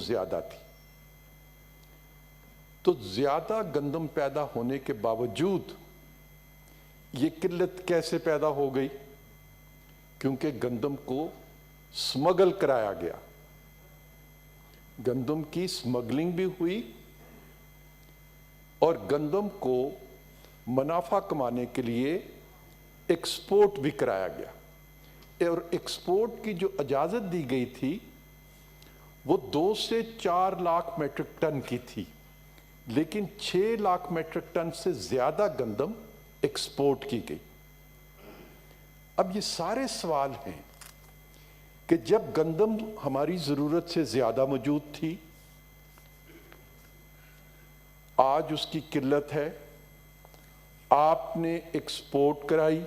زیادہ تھی. تو زیادہ گندم پیدا ہونے کے باوجود یہ قلت کیسے پیدا ہو گئی؟ کیونکہ گندم کو سمگل کرایا گیا. گندم کی سمگلنگ بھی ہوئی اور گندم کو منافع کمانے کے لیے ایکسپورٹ بھی کرایا گیا. اور ایکسپورٹ کی جو اجازت دی گئی تھی وہ 2 سے 4 لاکھ میٹرک ٹن کی تھی، لیکن 6 لاکھ میٹرک ٹن سے زیادہ گندم ایکسپورٹ کی گئی. اب یہ سارے سوال ہیں کہ جب گندم ہماری ضرورت سے زیادہ موجود تھی، آج اس کی قلت ہے، آپ نے ایکسپورٹ کرائی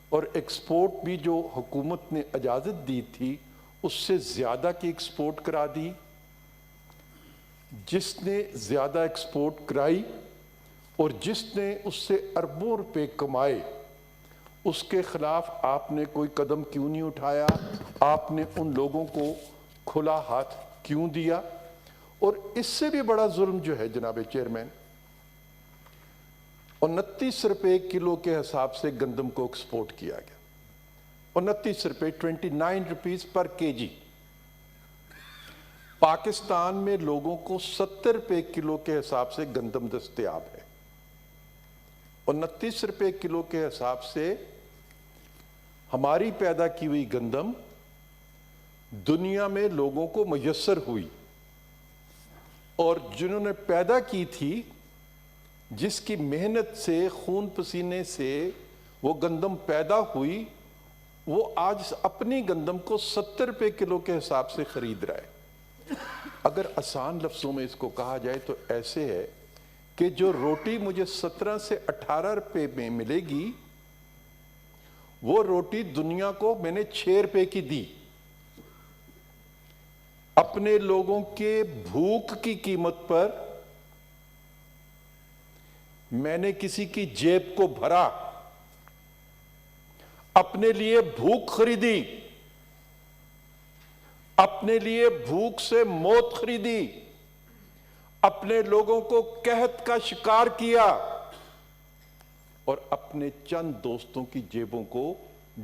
اور ایکسپورٹ بھی جو حکومت نے اجازت دی تھی اس سے زیادہ کی ایکسپورٹ کرا دی. جس نے زیادہ ایکسپورٹ کرائی اور جس نے اس سے اربوں روپے کمائے اس کے خلاف آپ نے کوئی قدم کیوں نہیں اٹھایا؟ آپ نے ان لوگوں کو کھلا ہاتھ کیوں دیا؟ اور اس سے بھی بڑا ظلم جو ہے جناب چیئرمین، 29 روپے کلو کے حساب سے گندم کو ایکسپورٹ کیا گیا. 29 روپے 29 روپیز پر کے جی. پاکستان میں لوگوں کو 70 روپے کلو کے حساب سے گندم دستیاب ہے. 29 روپے کلو کے حساب سے ہماری پیدا کی ہوئی گندم دنیا میں لوگوں کو میسر ہوئی، اور جنہوں نے پیدا کی تھی، جس کی محنت سے خون پسینے سے وہ گندم پیدا ہوئی، وہ آج اپنی گندم کو 70 روپے کلو کے حساب سے خرید رہا ہے. اگر آسان لفظوں میں اس کو کہا جائے تو ایسے ہے کہ جو روٹی مجھے 17 سے 18 روپے میں ملے گی، وہ روٹی دنیا کو میں نے 6 روپے کی دی. اپنے لوگوں کے بھوک کی قیمت پر میں نے کسی کی جیب کو بھرا، اپنے لیے بھوک خریدی، اپنے لیے بھوک سے موت خریدی، اپنے لوگوں کو قحط کا شکار کیا اور اپنے چند دوستوں کی جیبوں کو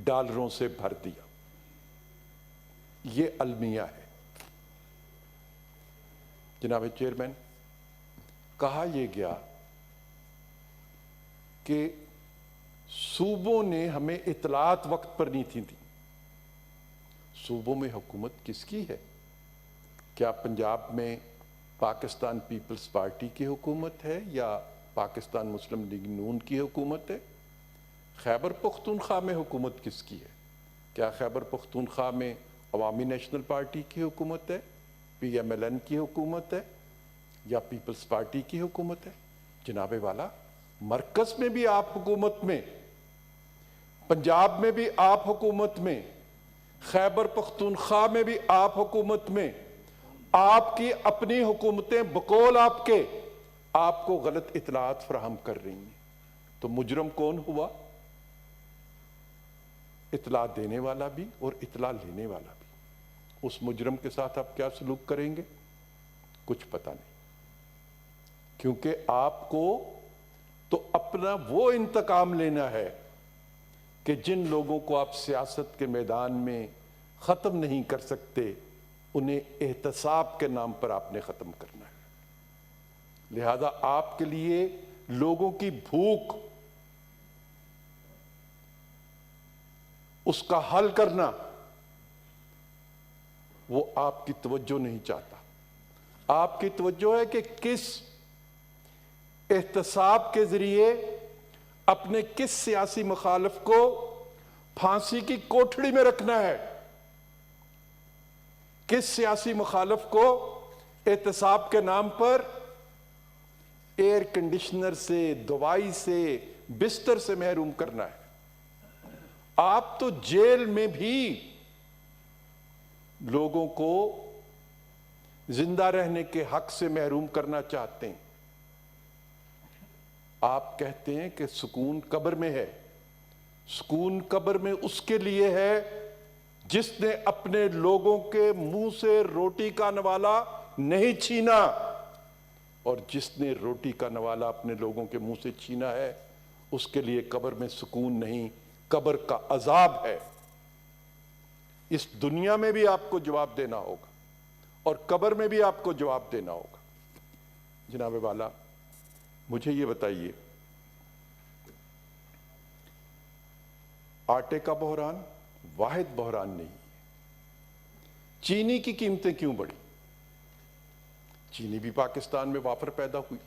ڈالروں سے بھر دیا. یہ المیہ ہے. جناب چیئرمین، کہا یہ گیا کہ صوبوں نے ہمیں اطلاعات وقت پر نہیں تھی دی. صوبوں میں حکومت کس کی ہے؟ کیا پنجاب میں پاکستان پیپلز پارٹی کی حکومت ہے یا پاکستان مسلم لیگ نون کی حکومت ہے؟ خیبر پختونخوا میں حکومت کس کی ہے؟ کیا خیبر پختونخوا میں عوامی نیشنل پارٹی کی حکومت ہے، PMLN کی حکومت ہے یا پیپلز پارٹی کی حکومت ہے؟ جناب والا، مرکز میں بھی آپ حکومت میں، پنجاب میں بھی آپ حکومت میں، خیبر پختونخوا میں بھی آپ حکومت میں، آپ کی اپنی حکومتیں بقول آپ کے آپ کو غلط اطلاعات فراہم کر رہی ہیں. تو مجرم کون ہوا؟ اطلاع دینے والا بھی اور اطلاع لینے والا بھی. اس مجرم کے ساتھ آپ کیا سلوک کریں گے؟ کچھ پتہ نہیں. کیونکہ آپ کو تو اپنا وہ انتقام لینا ہے کہ جن لوگوں کو آپ سیاست کے میدان میں ختم نہیں کر سکتے، انہیں احتساب کے نام پر آپ نے ختم کرنا ہے. لہذا آپ کے لیے لوگوں کی بھوک، اس کا حل کرنا، وہ آپ کی توجہ نہیں چاہتا. آپ کی توجہ ہے کہ کس احتساب کے ذریعے اپنے کس سیاسی مخالف کو پھانسی کی کوٹھڑی میں رکھنا ہے، کس سیاسی مخالف کو احتساب کے نام پر ایئر کنڈیشنر سے، دوائی سے، بستر سے محروم کرنا ہے. آپ تو جیل میں بھی لوگوں کو زندہ رہنے کے حق سے محروم کرنا چاہتے ہیں. آپ کہتے ہیں کہ سکون قبر میں ہے. سکون قبر میں اس کے لیے ہے جس نے اپنے لوگوں کے منہ سے روٹی کا نوالا نہیں چھینا، اور جس نے روٹی کا نوالا اپنے لوگوں کے منہ سے چھینا ہے اس کے لیے قبر میں سکون نہیں، قبر کا عذاب ہے۔ اس دنیا میں بھی آپ کو جواب دینا ہوگا اور قبر میں بھی آپ کو جواب دینا ہوگا۔ جناب والا، مجھے یہ بتائیے، آٹے کا بحران واحد بحران نہیں ہے۔ چینی کی قیمتیں کیوں بڑھی؟ چینی بھی پاکستان میں وافر پیدا ہوئی،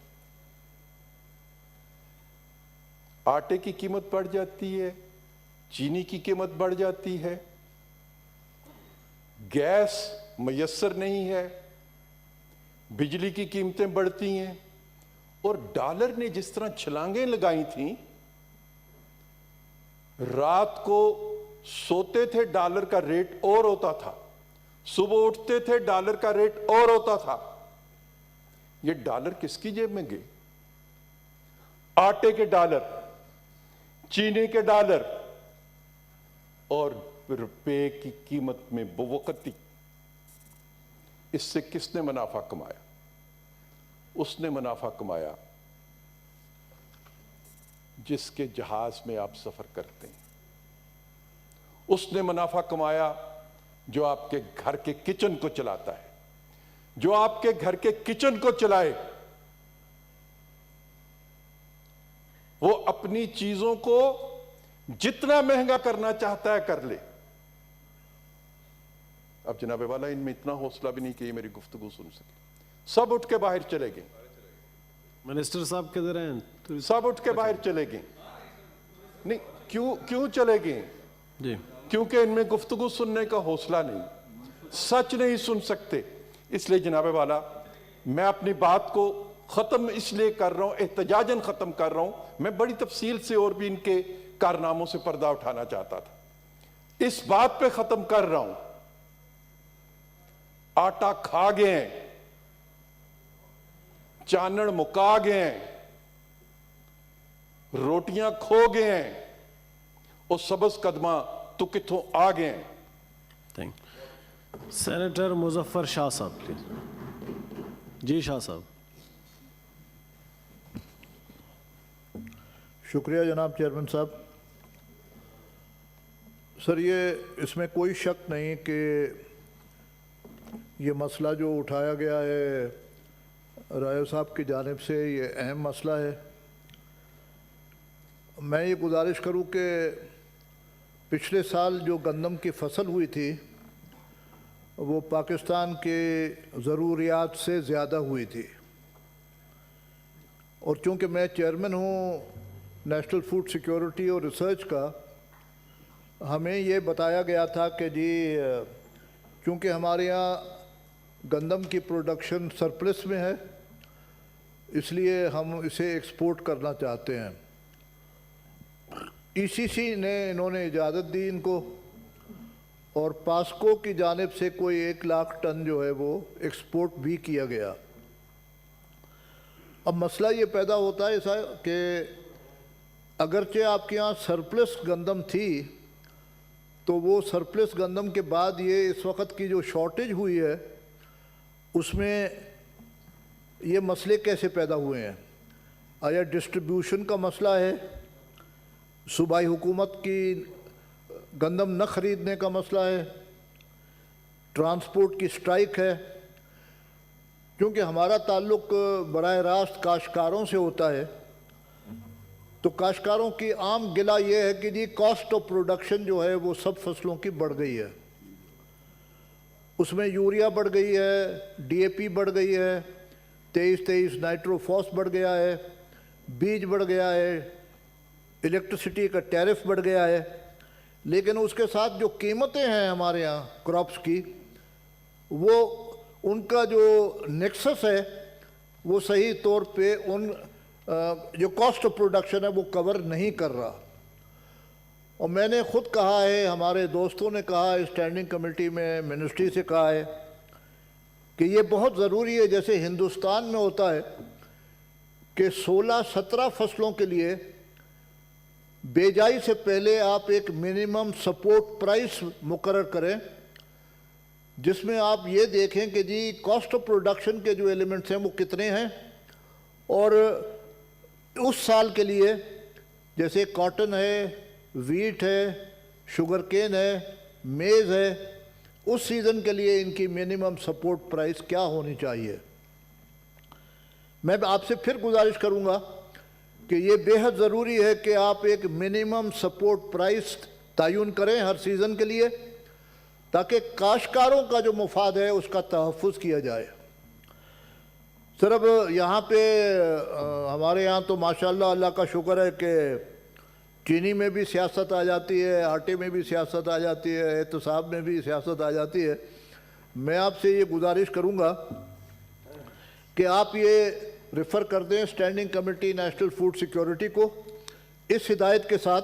آٹے کی قیمت بڑھ جاتی ہے، چینی کی قیمت بڑھ جاتی ہے، گیس میسر نہیں ہے، بجلی کی قیمتیں بڑھتی ہیں، اور ڈالر نے جس طرح چھلانگیں لگائی تھیں، رات کو سوتے تھے ڈالر کا ریٹ اور ہوتا تھا، صبح اٹھتے تھے ڈالر کا ریٹ اور ہوتا تھا۔ یہ ڈالر کس کی جیب میں گئے؟ آٹے کے ڈالر، چینی کے ڈالر، اور روپے کی قیمت میں بوقتی۔ اس سے کس نے منافع کمایا؟ اس نے منافع کمایا جس کے جہاز میں آپ سفر کرتے ہیں، اس نے منافع کمایا جو آپ کے گھر کے کچن کو چلاتا ہے۔ جو آپ کے گھر کے کچن کو چلائے وہ اپنی چیزوں کو جتنا مہنگا کرنا چاہتا ہے کر لے۔ اب جناب والا، ان میں اتنا حوصلہ بھی نہیں کہ یہ میری گفتگو سن سکے۔ سب اٹھ کے باہر چلے گئے، منسٹر صاحب کدھر ہیں؟ سب اٹھ کے باہر چلے گئے۔ نہیں، کیوں چلے گئے؟ جی، کیونکہ ان میں گفتگو سننے کا حوصلہ نہیں، سچ نہیں سن سکتے۔ اس لیے جناب والا، میں اپنی بات کو ختم اس لیے کر رہا ہوں، احتجاجاً ختم کر رہا ہوں۔ میں بڑی تفصیل سے اور بھی ان کے کارناموں سے پردہ اٹھانا چاہتا تھا، اس بات پہ ختم کر رہا ہوں۔ آٹا کھا گئے ہیں، چانڑ مکا گئے ہیں، روٹیاں کھو گئے ہیں، اور سبز قدمہ تو کتھوں آ گئے ہیں۔ تھینک سینیٹر مظفر شاہ صاحب پلیز۔ جی شاہ صاحب۔ شکریہ جناب چیئرمین صاحب۔ سر، اس میں کوئی شک نہیں کہ یہ مسئلہ جو اٹھایا گیا ہے رائے صاحب کی جانب سے، یہ اہم مسئلہ ہے۔ میں یہ گزارش کروں کہ پچھلے سال جو گندم کی فصل ہوئی تھی وہ پاکستان کے ضروریات سے زیادہ ہوئی تھی، اور چونکہ میں چیئرمین ہوں نیشنل فوڈ سیکیورٹی اور ریسرچ کا، ہمیں یہ بتایا گیا تھا کہ جی چونکہ ہمارے یہاں گندم کی پروڈکشن سرپلس میں ہے، اس لیے ہم اسے ایکسپورٹ کرنا چاہتے ہیں۔ ای سی سی نے انہوں نے اجازت دی ان کو، اور پاسکو کی جانب سے کوئی 1 لاکھ ٹن جو ہے وہ ایکسپورٹ بھی کیا گیا۔ اب مسئلہ یہ پیدا ہوتا ہے ایسا کہ اگرچہ آپ کے یہاں سرپلس گندم تھی، تو وہ سرپلس گندم کے بعد یہ اس وقت کی جو شارٹیج ہوئی ہے اس میں یہ مسئلے کیسے پیدا ہوئے ہیں؟ آیا ڈسٹریبیوشن کا مسئلہ ہے؟ صوبائی حکومت کی گندم نہ خریدنے کا مسئلہ ہے؟ ٹرانسپورٹ کی سٹرائک ہے؟ کیونکہ ہمارا تعلق براہ راست کاشتکاروں سے ہوتا ہے، تو کاشتکاروں کی عام گلہ یہ ہے کہ جی کاسٹ آف پروڈکشن جو ہے وہ سب فصلوں کی بڑھ گئی ہے۔ اس میں یوریا بڑھ گئی ہے، ڈی اے پی بڑھ گئی ہے، 23 نائٹرو فاس بڑھ گیا ہے، بیج بڑھ گیا ہے، الیکٹرسٹی کا ٹیرف بڑھ گیا ہے، لیکن اس کے ساتھ جو قیمتیں ہیں ہمارے ہاں کراپس کی، وہ ان کا جو نیکسس ہے وہ صحیح طور پہ ان جو کاسٹ آف پروڈکشن ہے وہ کور نہیں کر رہا۔ اور میں نے خود کہا ہے، ہمارے دوستوں نے کہا ہے، اسٹینڈنگ کمیٹی میں منسٹری سے کہا ہے کہ یہ بہت ضروری ہے، جیسے ہندوستان میں ہوتا ہے کہ 16-17 فصلوں کے لیے بیجائی سے پہلے آپ ایک منیمم سپورٹ پرائس مقرر کریں جس میں آپ یہ دیکھیں کہ جی کاسٹ آف پروڈکشن کے جو ایلیمنٹس ہیں وہ کتنے ہیں، اور اس سال کے لیے جیسے کاٹن ہے، ویٹ ہے، شوگر کین ہے، میز ہے، اس سیزن کے لیے ان کی منیمم سپورٹ پرائس کیا ہونی چاہیے۔ میں آپ سے پھر گزارش کروں گا کہ یہ بے حد ضروری ہے کہ آپ ایک منیمم سپورٹ پرائس تعین کریں ہر سیزن کے لیے، تاکہ کاشتکاروں کا جو مفاد ہے اس کا تحفظ کیا جائے۔ صرف یہاں پہ ہمارے یہاں تو ماشاءاللہ اللہ کا شکر ہے کہ چینی میں بھی سیاست آ جاتی ہے، آٹے میں بھی سیاست آ جاتی ہے، احتساب میں بھی سیاست آ جاتی ہے۔ میں آپ سے یہ گزارش کروں گا کہ آپ یہ ریفر کر دیں standing committee national food security کو، اس ہدایت کے ساتھ